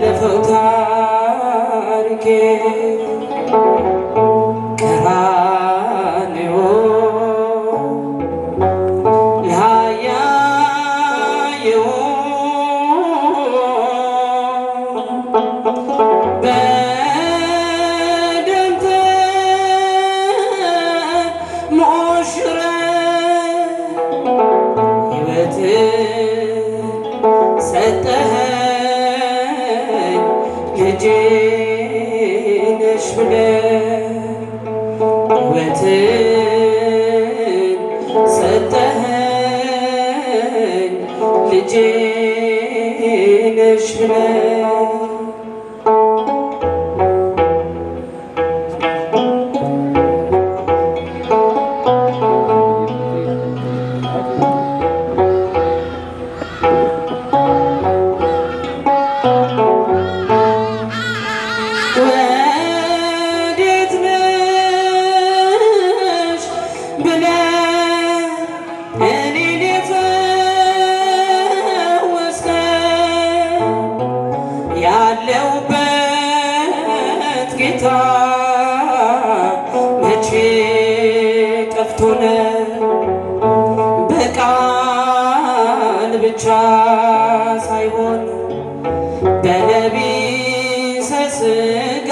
ያለፈው ታሪኬ ቀራንዮ ያየው በደም ተሞሽረ ሕይወትን ሰጠኸኝ ልጄ ነሽ ብለህ ሕይወትን ሰጠኸኝ ልጄ ነሽ ብለህ ያለውበት ጌታ መቼ ጠፍቶነ በቃል ብቻ ሳይሆን በለቢሰ ሥጋ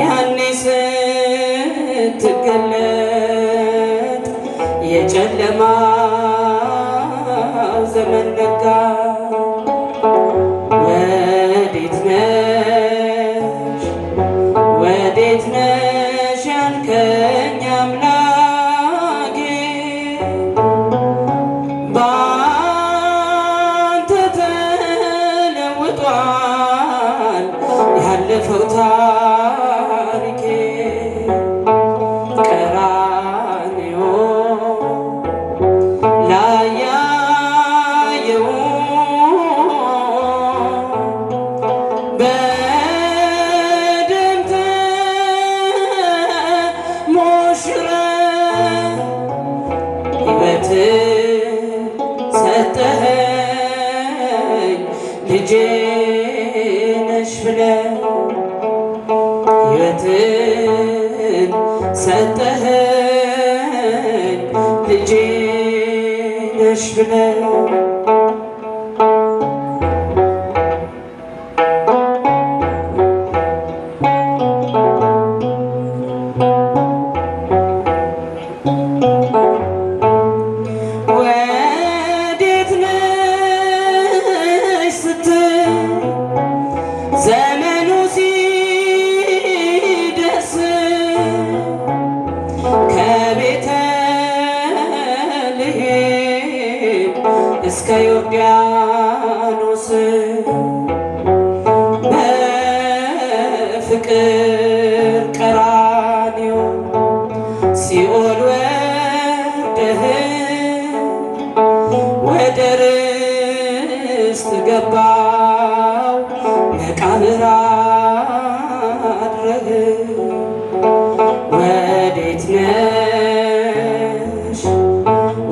ያኔ ስትገለጥ የጨለማው ዘመን ነጋ። ወዴት ነሽ ያልከኝ አምላኬ ባንተ ተለውጧል ያለፈው ታሪኬ ቀራንዮ ላይ ያየው ሰጠኸኝ ልጄ ነሽ ብለህ ሕይወትን ሰጠኸኝ ልጄ ነሽ ብለህ ዘመኑ ሲደርስ ከቤተልሔም እስከ ዮርዳኖስ በፍቅር ቀራንዮ ሲኦል ወርደህ ወደ ርስት ገባው መቃብር አድረህ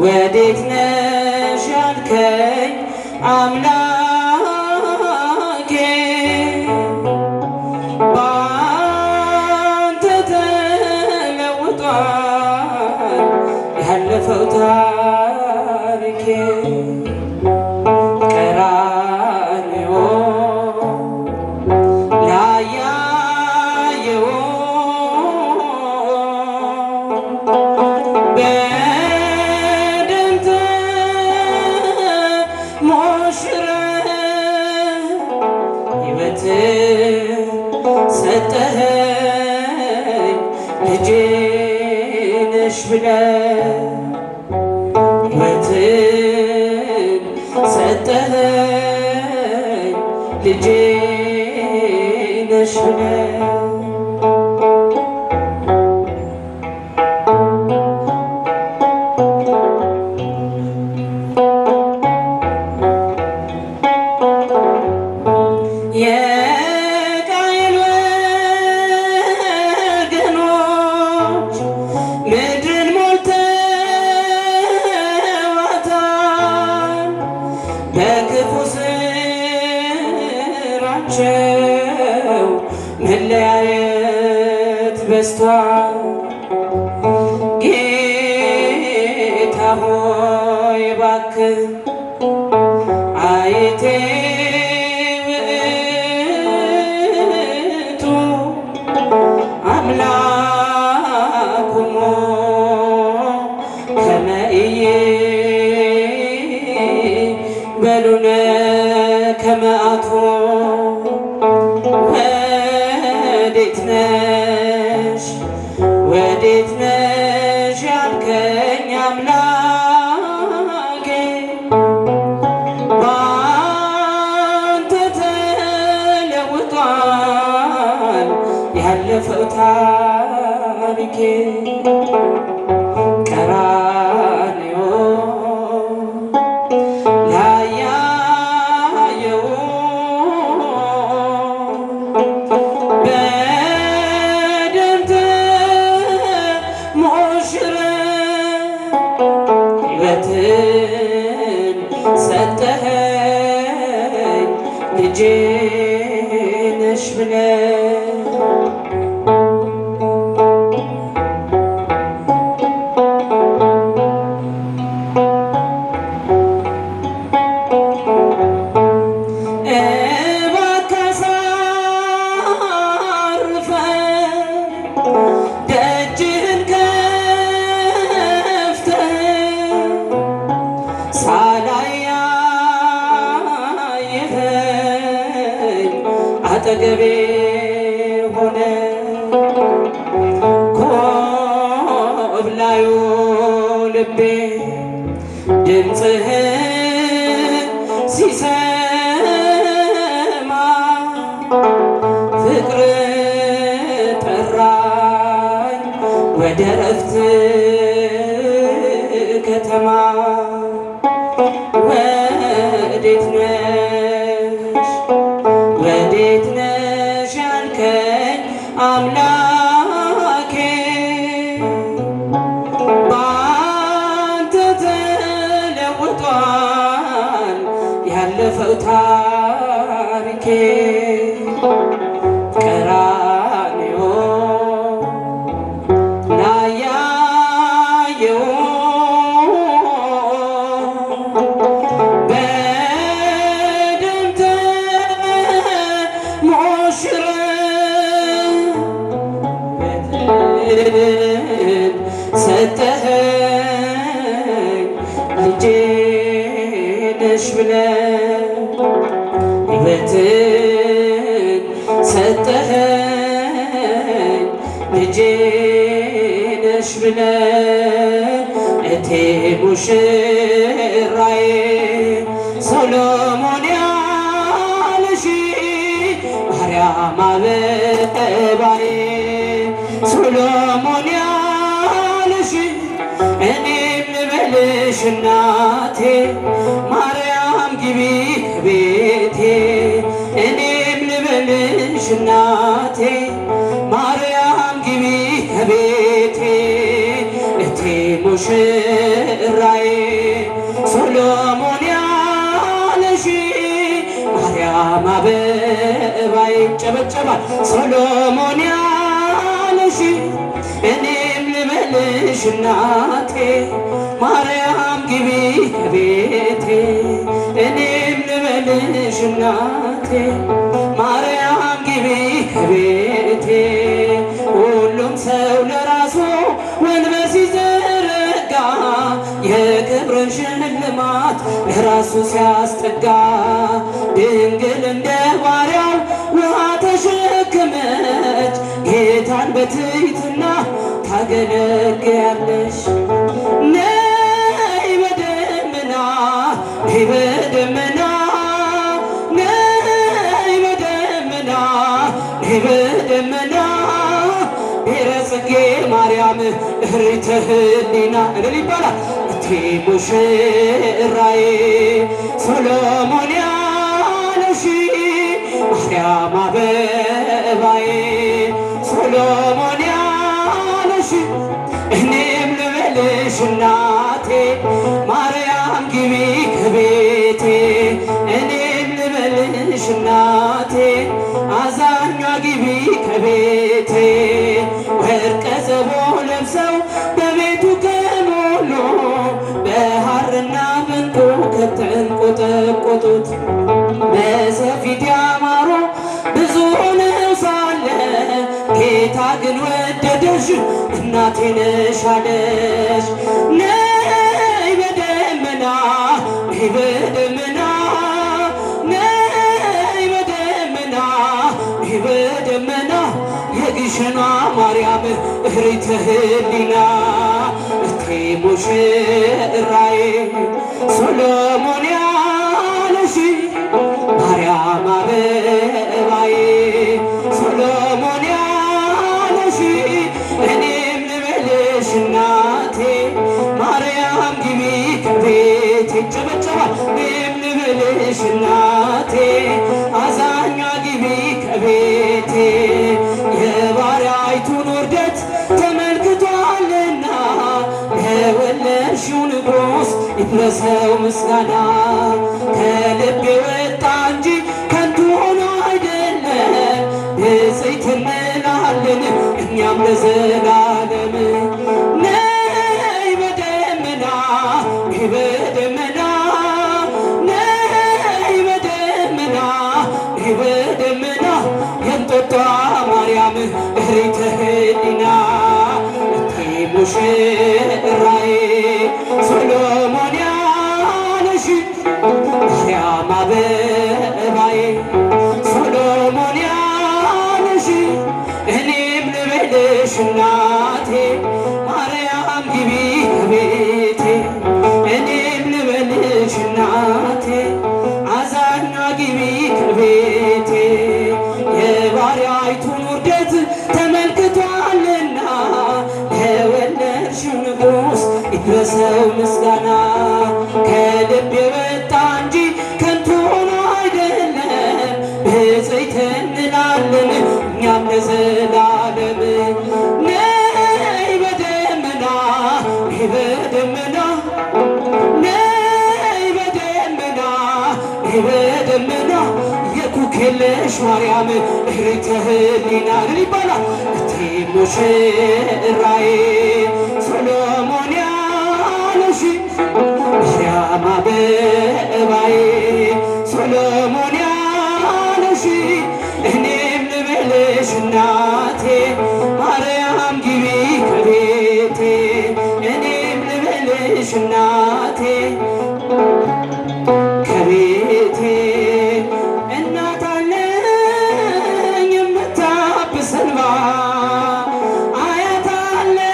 ወዴት ነሽ ያልከኝ አምላኬ ባንተ ተለውጧል ያለፈው ታሪኬ ቀራንዮ ላይ ያየው በደም ተሞሽረህ ሕይወትን ሰጠኸኝ ልጄ ነሽ ብለህ ሕይወትን ሰጠኸኝ ልጄ ነሽ ብለህ የቃየል ወገኖች ምድርን ሞልተዋታል በክፉ በመሃላቸው መለያየት በዝቷል። ጌታ ሆይ እባክህ አይቴ ውእቱ አምላኩሞ ከመ ኢይቤሉነ ከመ አትሮ ወዴት ነሽ ወዴት ነሽ ያልከኝ አምላኬ ባንተ ተለውጧል ያለፈው ታሪኬ። ቀራንዮ ላይ ያየው በደም ተሞሽረህ ሕይወትን ሰጠኸኝ ልጄ ነሽ ብለህ ደጅህን ከፍተህ ሳላይ አየኸኝ አጠገቤ ሆነህ ኮብላዩ ልቤ ድምፅህን ሲሰማ ፍቅር ጠራኝ ወደ ዕረፍት ከተማ። ወዴት ነሽ ወዴት ነሽ ያልከኝ አምላኬ ባንተ ተለውጧል ያለፈው ታሪኬ። ቀራንዮ ላይ ያየው በደም ተሞሽረህ ሕይወትን ሰጠኸኝ ልጄ ነሽ ብለህ ሕይወትን ሰጠኸኝ ልጄ ነሽ ብለህ እቴ ሙሽራዬ ሰሎሞን ያለሽ ማርያም አበባዬ ሰሎሞን ያለሽ እኔም ልበልሽ እናቴ ማርያም ግቢ ከቤቴ እኔም ልበልሽ እናቴ ማርያም ግቢ ከቤቴ እቴ ሙሽራዬ ሰሎሞን ያለሽ ማርያም አበባዬ ጨበጨባል ሰሎሞን ያለሽ እኔም ልበልሽ እናቴ ማርያም ግቢ ከቤቴ እኔም ልበልሽ እናቴ ማርያም ግቢ ከቤቴ። ሁሉም ሰው ለራሱ ወንበር ሲዘረጋ የክብርን ሽልማት ለራሱ ሲያስጠጋ ድንግል እንደ ባሪያው ውሃ ተሸክመች ጌታን በትሕትና ታገለግያለሽ። ነይ በደመና ነይ በደመና ነይ በደመና ነይ በደመና ብሔረ ጽጌ ማርያም እህሪተ ህሊና እልል ይባላል። እቴ ሙሽራዬ ሰሎሞን ያለሽ ማርያም አበባዬ ሰሎሞን ያለሽ እኔም ልበልሽ እናቴ ማርያም ግቢ ከቤቴ እኔም ልበልሽ እናቴ ግቢ ከቤቴ ወርቀ ዘቦ ለብሰው በቤቱ ከሞሉ በሐርና በዕንቁ ከተንቆጠቆጡት በሰፊት ያማሩ ብዙ ሆነው ሳለ ጌታ ግን ወደደሽ እናቴ ነሽ አለሽ። ነይ በደመና ነይ በደመና ነይ በደመና ነይ በደመና የግሸኗ ማርያም እህሪተ ህሊና እቴ ሙሽራዬ ሶሎሞን ያለሽ ማርያም አበባዬ ሶሎሞን ያለሽ እኔም ልበልሽ እናቴ ማርያም ግቢ ከቤቴ ጨበጨባል እኔም ልበልሽ እናቴ አዛኛ ግቢ ከቤቴ የባሪያይቱን ውርደት ተመልክቷልና ለወለድሽው ንጉሥ ይድረሰው ምስጋና ከልቤ ወጣ እንጂ ከንቱ ሆኖ አይደለም ብፅዕት እንላለን እኛም ለዘላለም። ነይ በደመና ነይ በደመና ነይ በደመና ነይ በደመና የእንጦጦ ማርያም እህሪተ ህሊና እቴ ሙሽራዬ ሶሎሞን ያለሽ ማርያም አበባዬ ሶሎሞን ያለሽ እኔም ልበልሽ እናቴ ማርያም ግቢ ከቤቴ እኔም ልበልሽ እናቴ አዛኛ ግቢ ከቤቴ የባሪያይቱን ውርደት ተመልክቷልና ለወለድሽው ንጉሥ ይድረሰው ምስጋና ከልብ የወጣ እንጂ ከንቱ ሆኖ አይደለም ብፅዕት እንላለን እኛም ለዘላለም። ነይ በደመና ነይ በደመና ነይ በደመና ነይ በደመና የኩክየለሽ ማርያም እህሪተ ህሊና ይባላል እቴ ሙሽራዬ ሶሎሞን ያለሽ ማርያም አበባዬ ሶሎሞን ያለሽ እኔም ልበልሽ እናቴ ማርያም ግቢ ከቤቴ እኔም ልበልሽ እናቴ ከቤቴ እናት አለኝ የምታብስ እንባ አያት አለው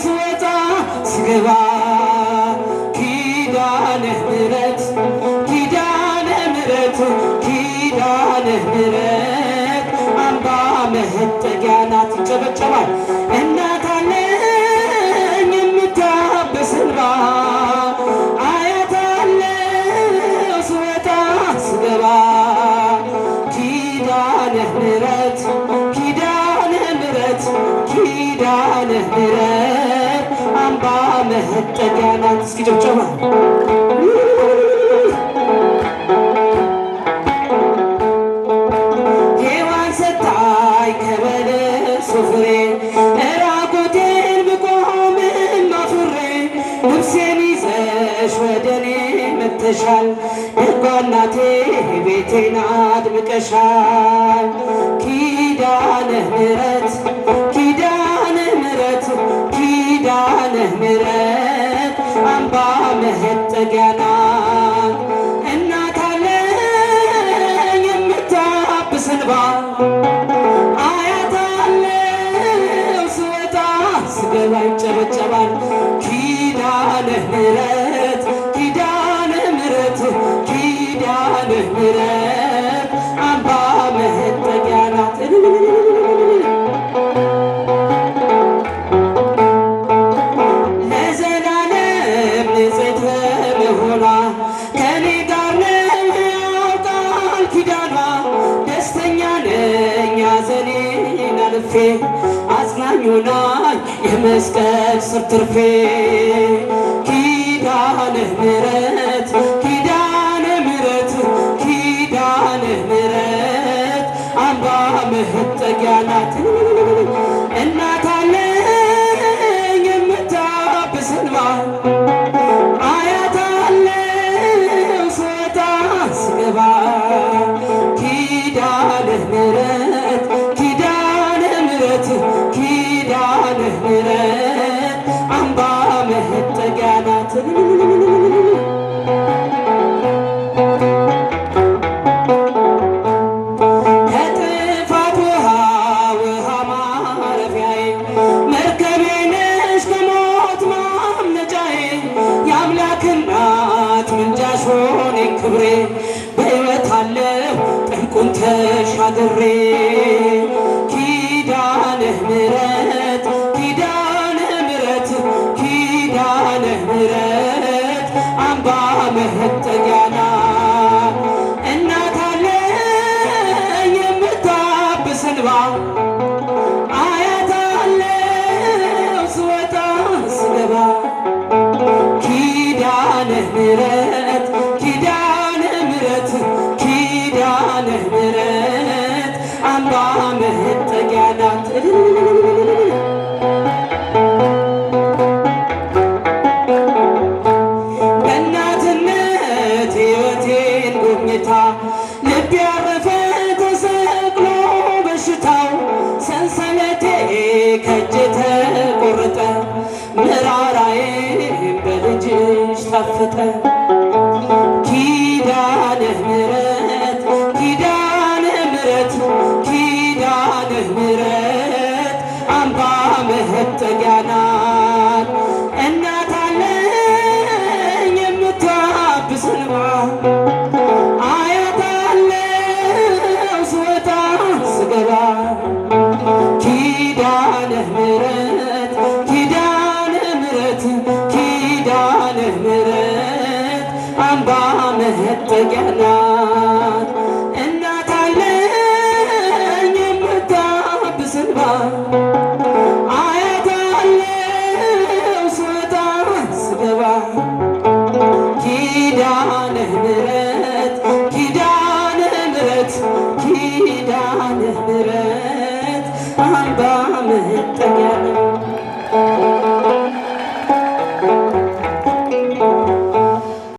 ስወጣ ስገባ ኪዳነ ምሕረት ኪዳነ ምሕረት ኪዳነ ምሕረት አምባ መጠጊያ ናት። ይጨበጨባል። እናት አለኝ የምታብስ እንባ አያት አለው ስወጣ ስገባ ኪዳነ ምሕረት ኪዳነ ምሕረት ኪዳነ ምሕረት አምባ መጠጊያ ናት። እስኪ ጨብጨባ ሔዋን ሰጣኝ ከበለሱ ፍሬ እራቁቴን ብቆምም አፍሬ ልብሴን ይዘሽ ወደኔ መጥተሻል ደጓ እናቴ ቤቴን አድምቀሻል ኪዳነ ምሕረት ኪዳነ ምሕረት ኪዳነ ምሕረት አምባ መጠጊያ ናት። እናት አለኝ የምታብስ እንባ አያት አለው ስወጣ ስገባ ይጨበጨባል ኪዳነ ምሕረት ኪዳነ ምሕረት ኪዳነ ምሕረት አምባ መጠጊያ ናት። ለዘላለም ንጽሕት በመሆኗ ከኔ ጋር ነው ሕያው ቃል ኪዳኗ ደስተኛ ነኝ ሐዘኔን አልፌ አጽናኝ ሆናኝ የመስቀል ስር ትርፌ ኪዳነ ምሕረት ኪዳነ ምሕረት ኪዳነ ምሕረት አምባ መጠጊያ ናት። እናት አለኝ የምታብስ እንባ አያት አለው ስወጣ ስገባ ኪዳነ ምሕረት ኪዳነ ምሕረት ኪዳነ ምሕረት አምባ መጠጊያ ናት። ከጥፋት ውሃ ውሃ ማረፊያዬ መርከቤ ነሽ ከሞት ማምለጫዬ የአምላክ እናት ምልጃሽ ሆነኝ ክብሬ በሕይወት አለሁ ጥልቁን ተሻግሬ ኪዳነ ምሕረት ኪዳነ ምሕረት ኪዳነ ምሕረት አምባ መጠጊያ ናት። እናት አለኝ የምታብስ እንባ አያት አለው ስወጣ ስገባ ኪዳነ ምሕረት ኪዳነ ምሕረት ኪዳነ ምሕረት አምባ መጠጊያ ናት። በእናትነት ሕይወቴን ጎብኝታ ልቤ ያረፈ ተሰቅሎ በሽታው ሰንሰለቴ ከእጄ ተቆረጠ መራራዬን በልጅሽ ታፈጠ ኪዳነ ምሕረት ኪዳነ ምሕረት ኪዳነ ምሕረት አምባ መጠጊያ ናት። እናት አለኝ የምታብስ እንባ አያት አለው ስወጣ ስገባ ኪዳነ ምሕረት ኪዳነ ምሕረት ኪዳነ ምሕረት አምባ መጠጊያ ናት። እናት አለኝ የምታብስ እንባ አያት አለው ስወጣ ስገባ ኪዳነ ምሕረት ኪዳነ ምሕረት ኪዳነ ምሕረት አምባ መጠጊያ